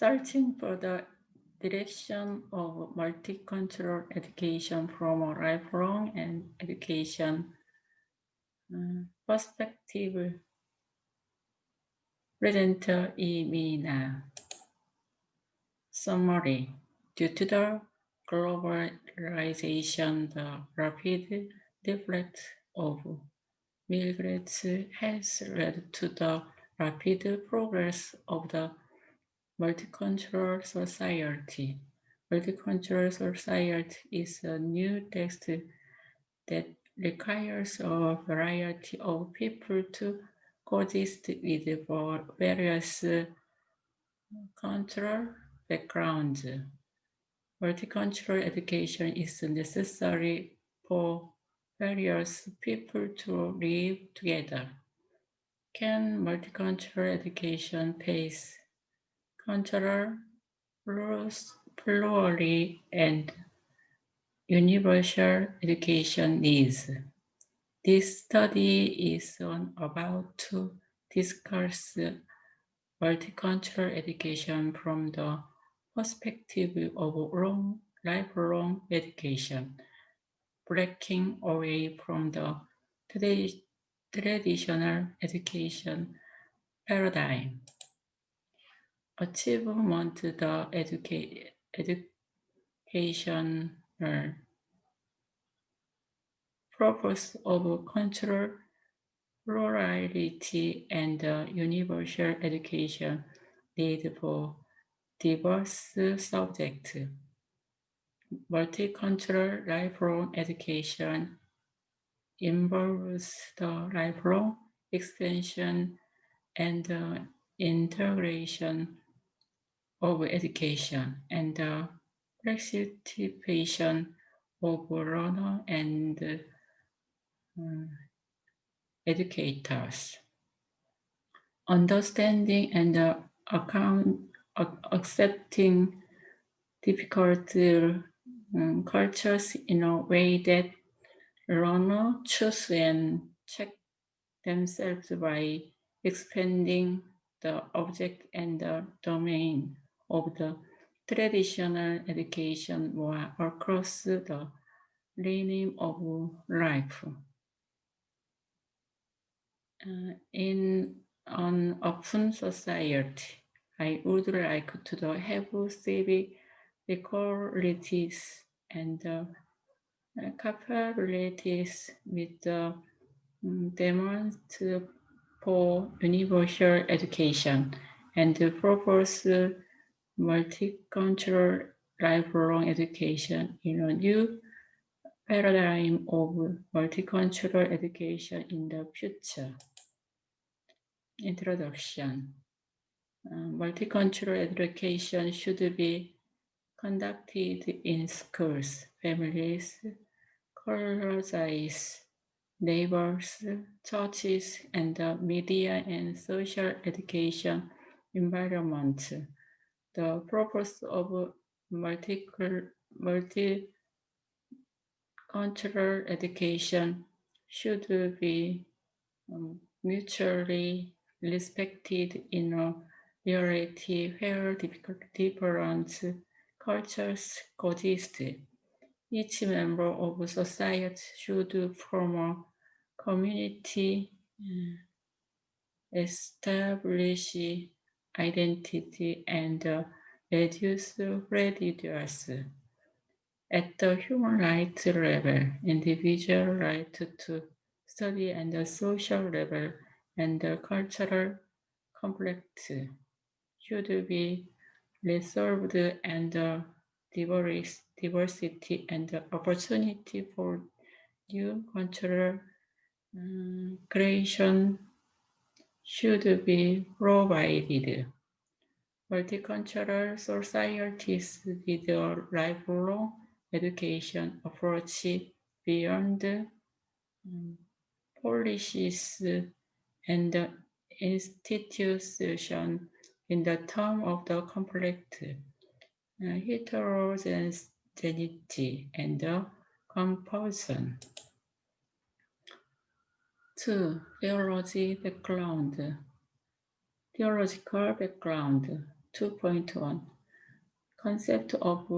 Searching for the direction of multicultural education from a lifelong and education perspective. Presenter Imina. Summary. Due to the globalization, the rapid deflect of migrants has led to the rapid progress of the multicultural society. Multicultural society is a new text that requires a variety of people to coexist with various cultural backgrounds. Multicultural education is necessary for various people to live together. Can multicultural education face cultural plurality and universal education needs? This study is about to discuss multicultural education from the perspective of lifelong education, breaking away from the traditional education paradigm. Achievement the educational purpose of cultural plurality and universal education need for diverse subjects. Multicultural lifelong education involves the lifelong expansion and integration of education and the participation of learners and educators. Understanding and accepting difficult cultures in a way that learners choose and check themselves by expanding the object and the domain of the traditional education more across the lineage of life. In an open society, I would like to have civic equalities and capabilities with the demands for universal education and propose multicultural lifelong education in a new paradigm of multicultural education in the future. Introduction. Multicultural education should be conducted in schools, families, colleges, neighbors, churches, and the media and social education environment. The purpose of multicultural education should be mutually respected in a reality where different cultures coexist. Each member of society should form a community, establish identity, and reduce prejudice. At the human rights level, individual right to study and the social level and the cultural conflict should be resolved and diversity and opportunity for new cultural creation should be provided. Multicultural societies with a lifelong education approach beyond policies and institutions in the term of the conflict, heterogeneity, and composition. 2. Theology background. Theological background. 2.1 Concept of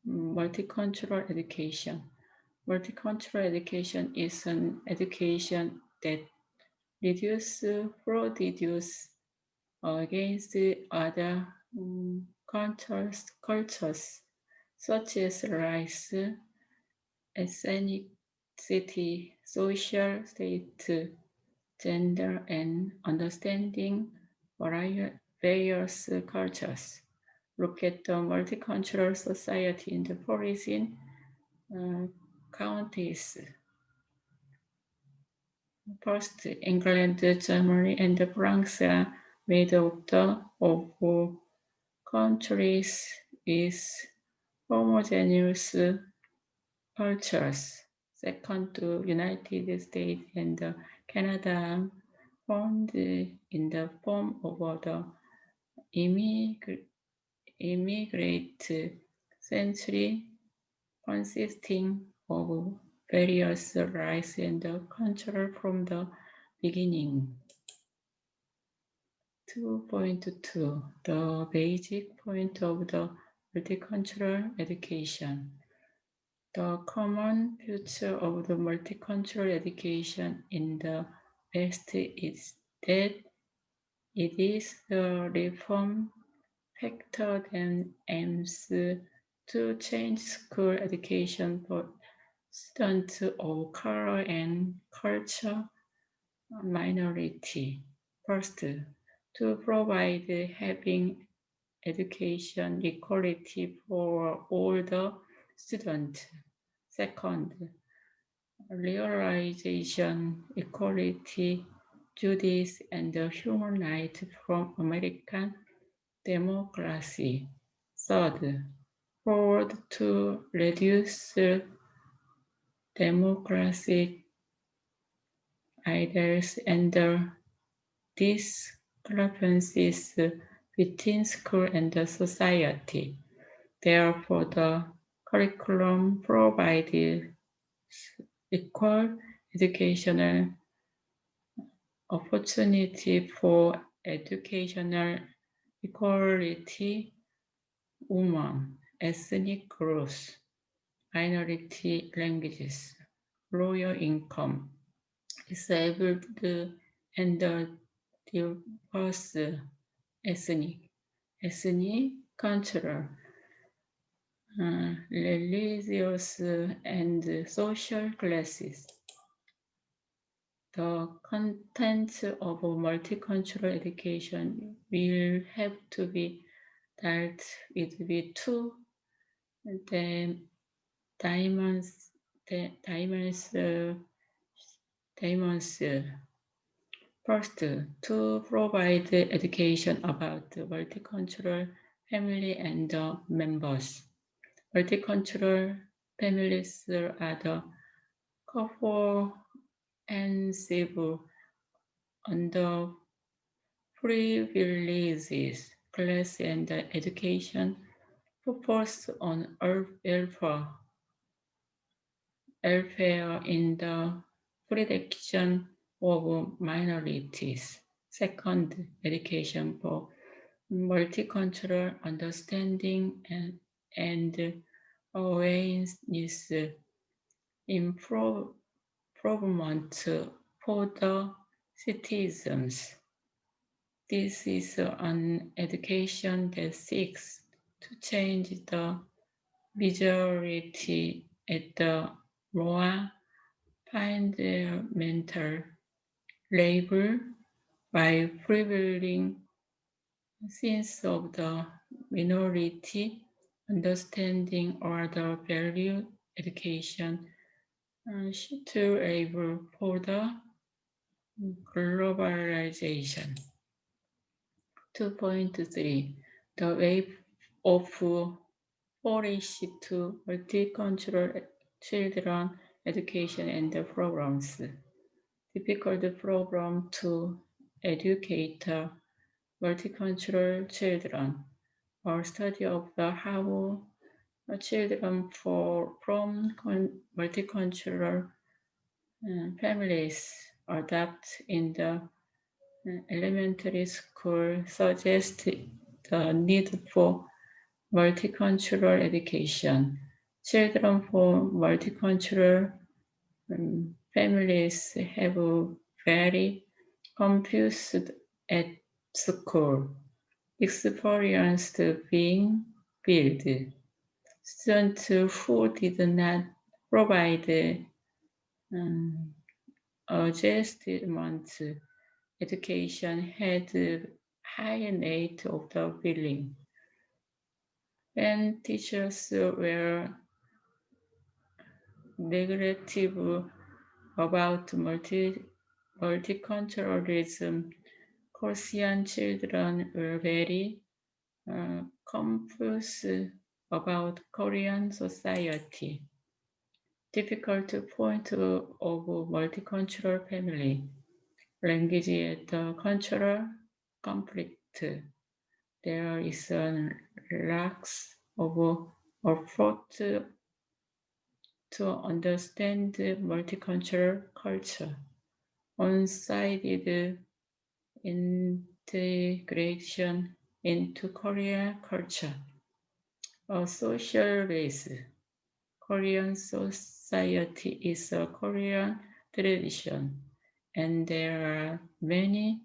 multicultural education. Multicultural education is an education that reduces prejudice against other cultures such as race, ethnicity, social state, gender, and understanding various cultures. Look at the multicultural society in the Parisian counties. First, England, Germany, and France are made up of countries with homogeneous cultures. Second, the United States and Canada formed in the form of the immigrant century consisting of various races and cultures from the beginning. 2.2 The basic point of the multicultural education. The common feature of the multicultural education in the West is that it is the reform factor that aims to change school education for students of color and culture minority. First, to provide having education equality for all the students. Second, realization, equality, justice, and the human rights from American democracy. Third, forward to reduce democratic ideals and the discrepancies between school and the society. Therefore, the curriculum provided equal educational opportunity for educational equality, women, ethnic groups, minority languages, lower income, disabled, and diverse ethnic, cultural, religious, and social classes. The content of multicultural education will have to be dealt with two dimensions. First, to provide education about the multicultural family and the members. Multicultural families are the comprehensive under privileges, class, and education focused on welfare in the protection of minorities. Second, education for multicultural understanding and awareness improvement for the citizens. This is an education that seeks to change the majority at the more fundamental level by privileging sense of the minority, understanding or the value education to able for the globalization. 2.3 The wave of polish to multicultural children education and the programs. Difficult program to educate multicultural children or study of the how children from multicultural families adapt in the elementary school suggest the need for multicultural education. Children from multicultural families have very confused at school, experienced being bullied. Students who did not provide adjustment education had high rate of the bullying. And teachers were negative about multiculturalism. Korean children were very confused about Korean society. Difficult point of multicultural family. Language and cultural conflict. There is a lack of effort to understand multicultural culture. One-sided integration into Korean culture. A social race. Korean society is a Korean tradition, and there are many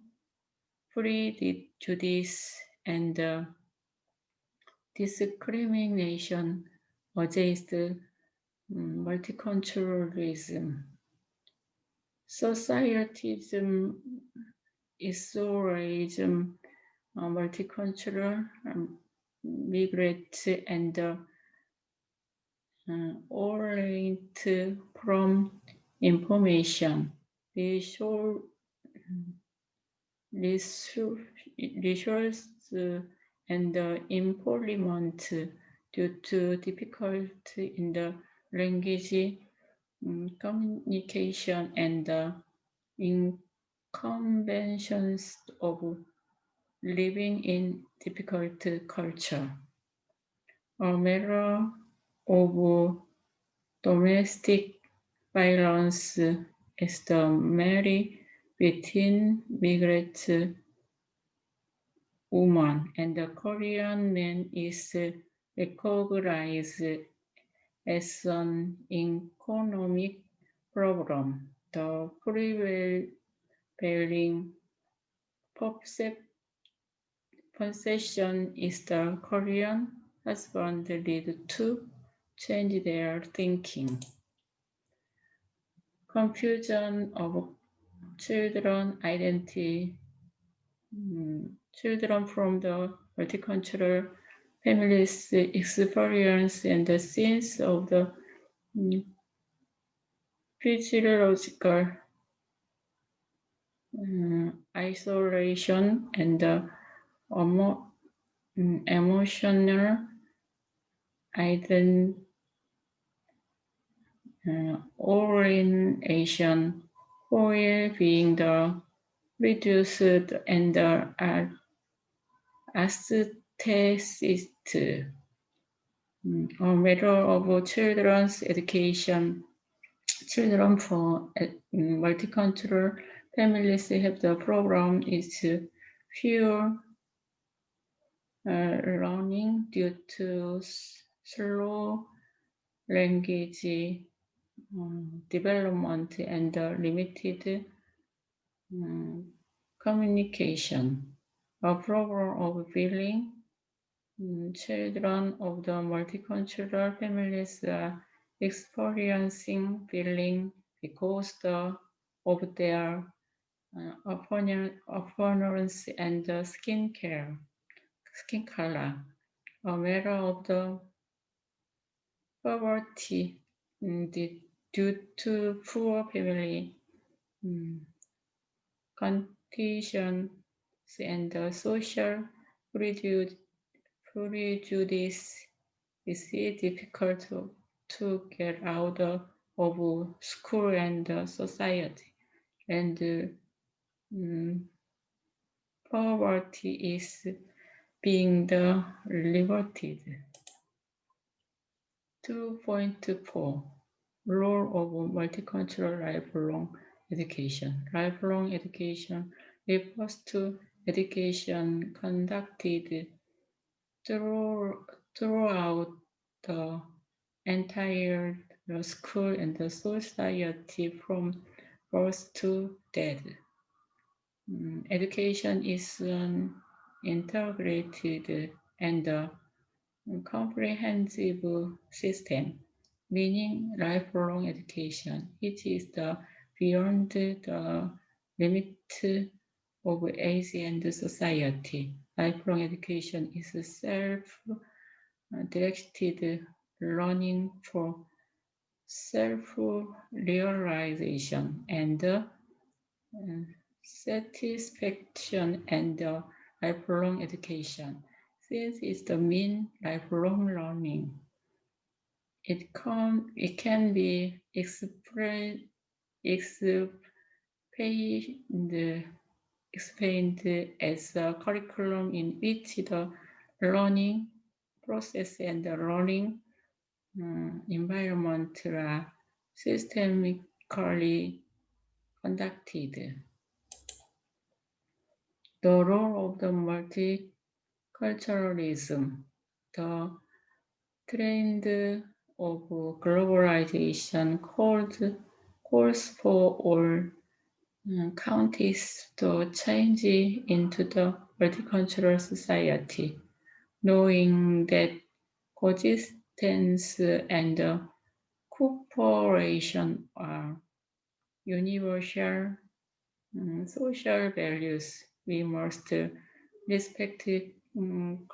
prejudice and discrimination against multiculturalism. Societism, Isolationism, multicultural, migrate, and orient from information, resource and employment due to difficulty in the language communication and inconvenience of living in difficult culture. A matter of domestic violence is the marriage between migrant woman and the Korean man is recognized as an economic problem. The prevailing perception is the Korean husband lead to change their thinking. Confusion of children identity. Children from the multicultural families experience and the sense of the physiological isolation and the emotional orientation, while being the reduced and the aestheticist. A matter of children's education. Children from multicultural families have the problem is fewer learning due to slow language development and limited communication. A problem of feeling. Children of the multicultural families are experiencing feeling because of their appearance and skin color. A matter of the poverty due to poor family conditions and social prejudice. It's difficult to get out of school and society, and poverty is being liberated. 2.4 Role of multicultural lifelong education. Lifelong education refers to education conducted throughout the entire school and the society from birth to death. Education is an integrated and comprehensive system, meaning lifelong education. It is the beyond the limit of age and society. Lifelong education is self-directed learning for self-realization and satisfaction and lifelong education. Since it's the mean lifelong learning, it can be explained explained as a curriculum in which the learning process and the learning environment are systemically conducted. The role of the multiculturalism, the trend of globalization calls for all counties to change into the multicultural society, knowing that coexistence and cooperation are universal social values. We must respect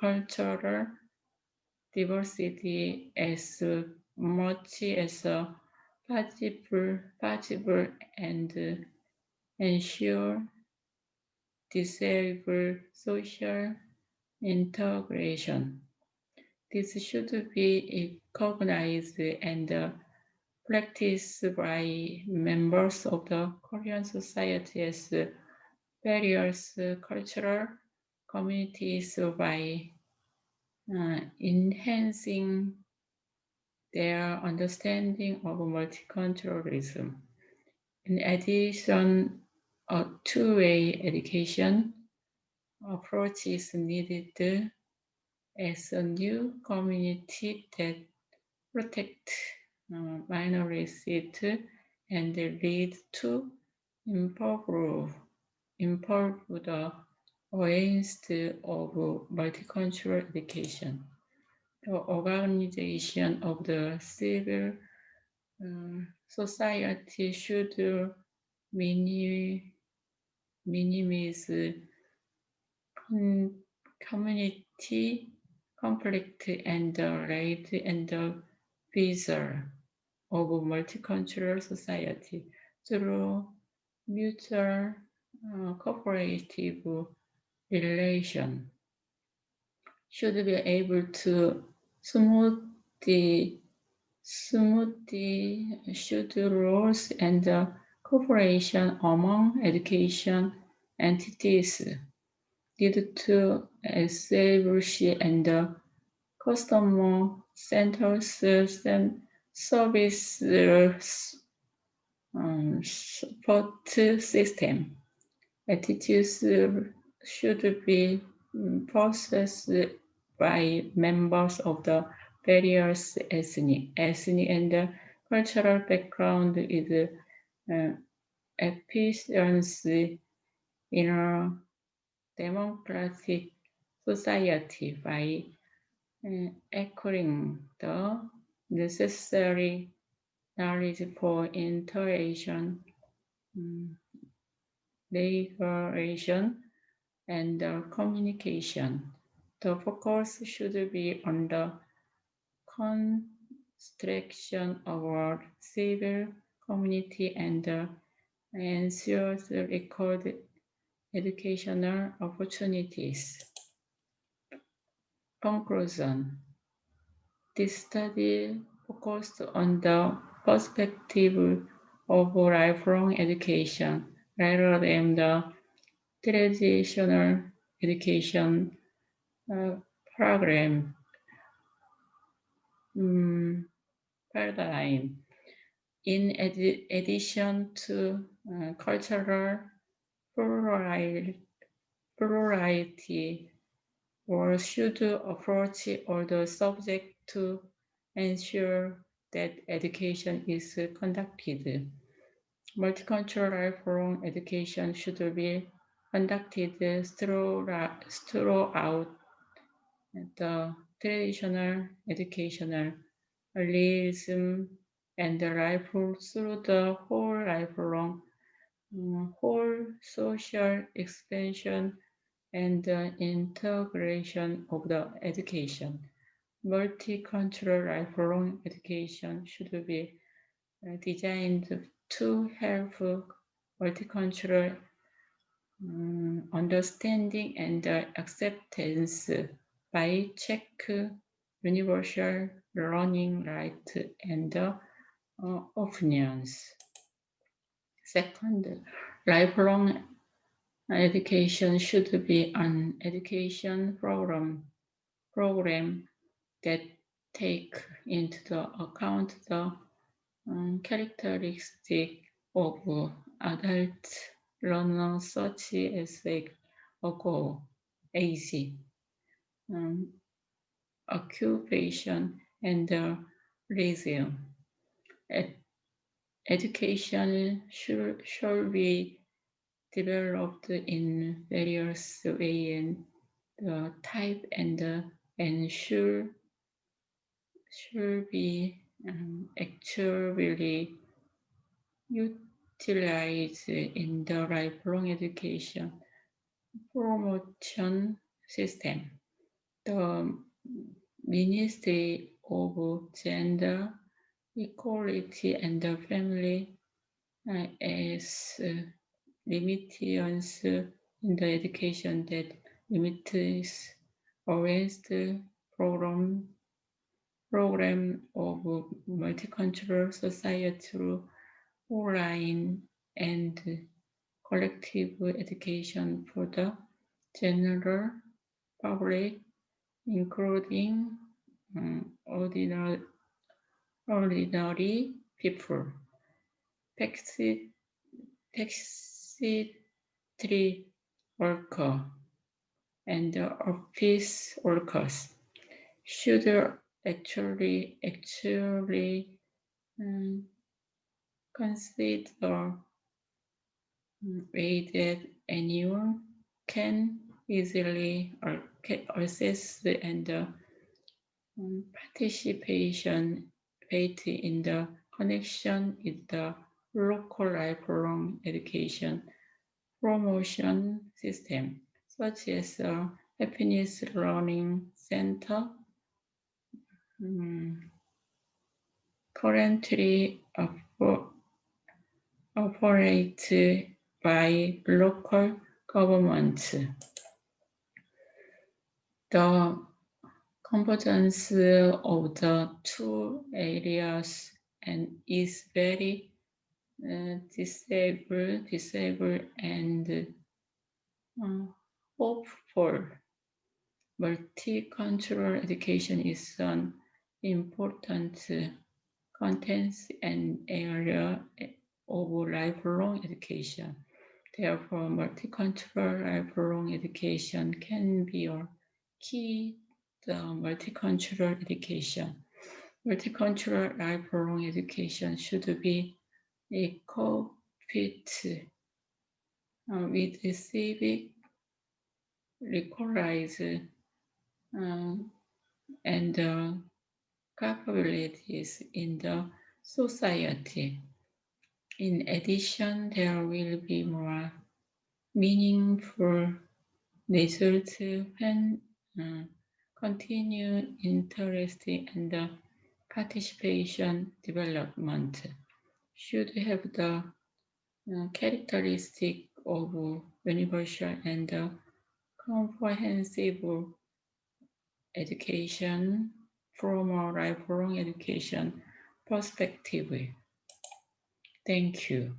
cultural diversity as much as possible and ensure desirable social integration. This should be recognized and practiced by members of the Korean society as various cultural communities by enhancing their understanding of multiculturalism. In addition, a two-way education approach is needed as a new community that protect minorities and lead to improve the awareness of multicultural education. The organization of the civil society should minimize community conflict and rate and visa of multicultural society through mutual cooperative relation should be able to smoothly should rules and cooperation among education entities lead to establish and customer centered service support system. Attitudes should be processed by members of the various ethnic and cultural background with efficiency in a democratic society by acquiring the necessary knowledge for interaction, liberation, and communication. The focus should be on the construction of a civil community and ensure the record educational opportunities. Conclusion. This study focused on the perspective of lifelong education rather than the traditional education program paradigm. In addition to cultural plurality, or should approach all the subjects to ensure that education is conducted. Multicultural lifelong education should be conducted throughout the traditional educational realism and the lifelong through the whole lifelong whole social expansion and the integration of the education. Multicultural lifelong education should be designed to help multicultural understanding and acceptance by check universal learning right and opinions. Second, lifelong education should be an education program that take into the account the characteristic of adult learners such as ago, age, um, occupation, and racism. Education should be developed in various ways and the type and should be actually utilized in the lifelong education promotion system. The Ministry of Gender Equality and the Family as limitations in the education that limits against program of multicultural society through online and collective education for the general public, including ordinary people, factory worker, and office workers should actually um, consider way that anyone can easily access and participation in the connection with the local lifelong education promotion system, such as a happiness learning center, currently operated by local governments. The convergence of the two areas and is very disabled and hopeful. Multicultural education is an important content and area of lifelong education. Therefore, multicultural lifelong education can be a key to multicultural education. Multicultural lifelong education should be equipped with civic requires and capabilities in the society. In addition, there will be more meaningful results when continued interest and participation development should have the characteristic of universal and comprehensive education from a lifelong education perspective. Thank you.